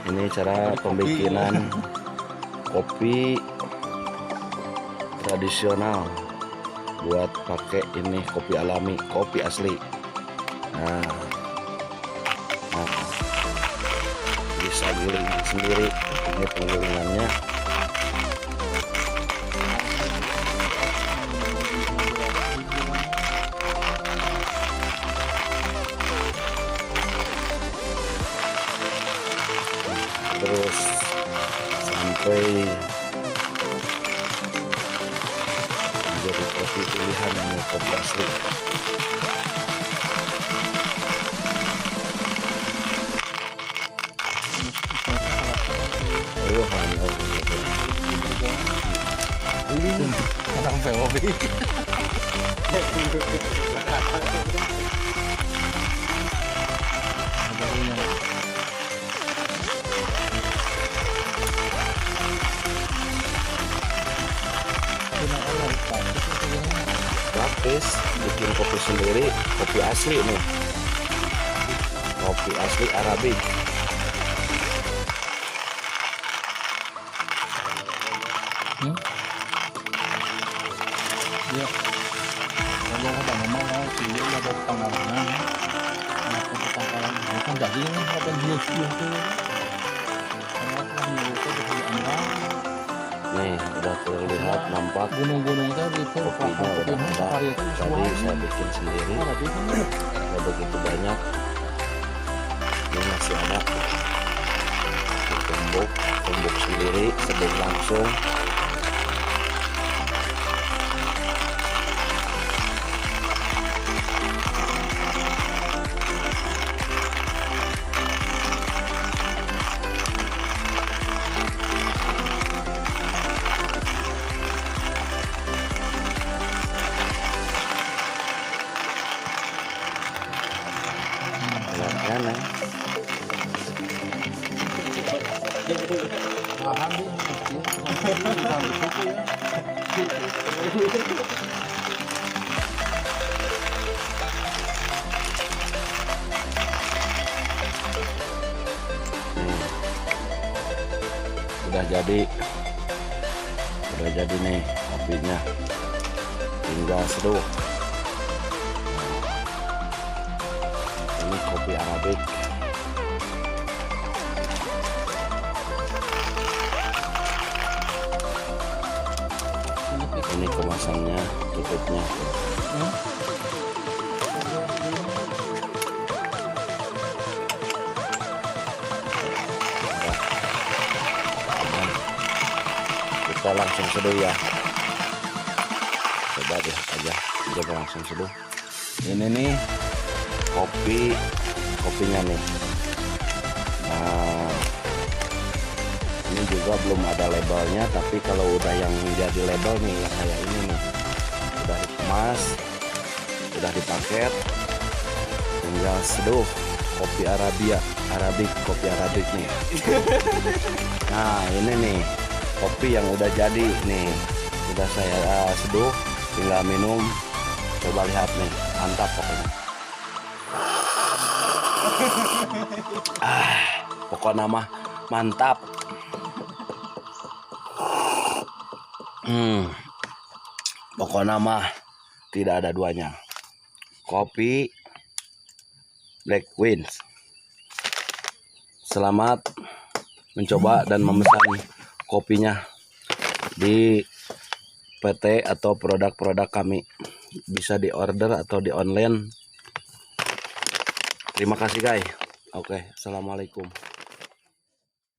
Ini cara pembikinan kopi tradisional buat pakai ini kopi alami, kopi asli. Nah, bisa giling sendiri. Ini penggilingannya. Terus sampai menjadi kopi pilihan yang kopi asli. Ayo Orang POV. Praktis bikin kopi sendiri, kopi asli nih, kopi asli Arabic. Iya. Kalau udah ngomong sih udah ada pengalaman. Aku pangkalan bukan jadi ini apa bius itu. Kalau kan itu di Anda. Nih udah terlihat nampak Gunung-gunung tadi itu kopinya udah ada. Tadi saya bikin sendiri, ada begitu banyak. Ini masih ada tumbuk sendiri, seduh langsung. Kan, udah jadi nih kopinya, tinggal seduh. Ini kopi Arabic. Ini kemasannya, tutupnya. Kita langsung seduh ya. Coba deh aja, kita langsung seduh. Ini nih kopinya nih. Nah, ini juga belum ada labelnya, tapi kalau udah yang jadi label nih ya kayak ini nih, udah dikemas, udah dipaket, tinggal seduh. Kopi Arabic, kopi Arabic nih. Nah ini nih kopi yang udah jadi nih, udah saya seduh, tinggal minum. Coba lihat nih, mantap pokoknya. Pokoknya mah mantap. Pokoknya mah tidak ada duanya. Kopi Black Wins. Selamat mencoba dan memesan kopinya di PT atau produk-produk kami. Bisa di order atau di online. Terima kasih guys. Oke, assalamualaikum.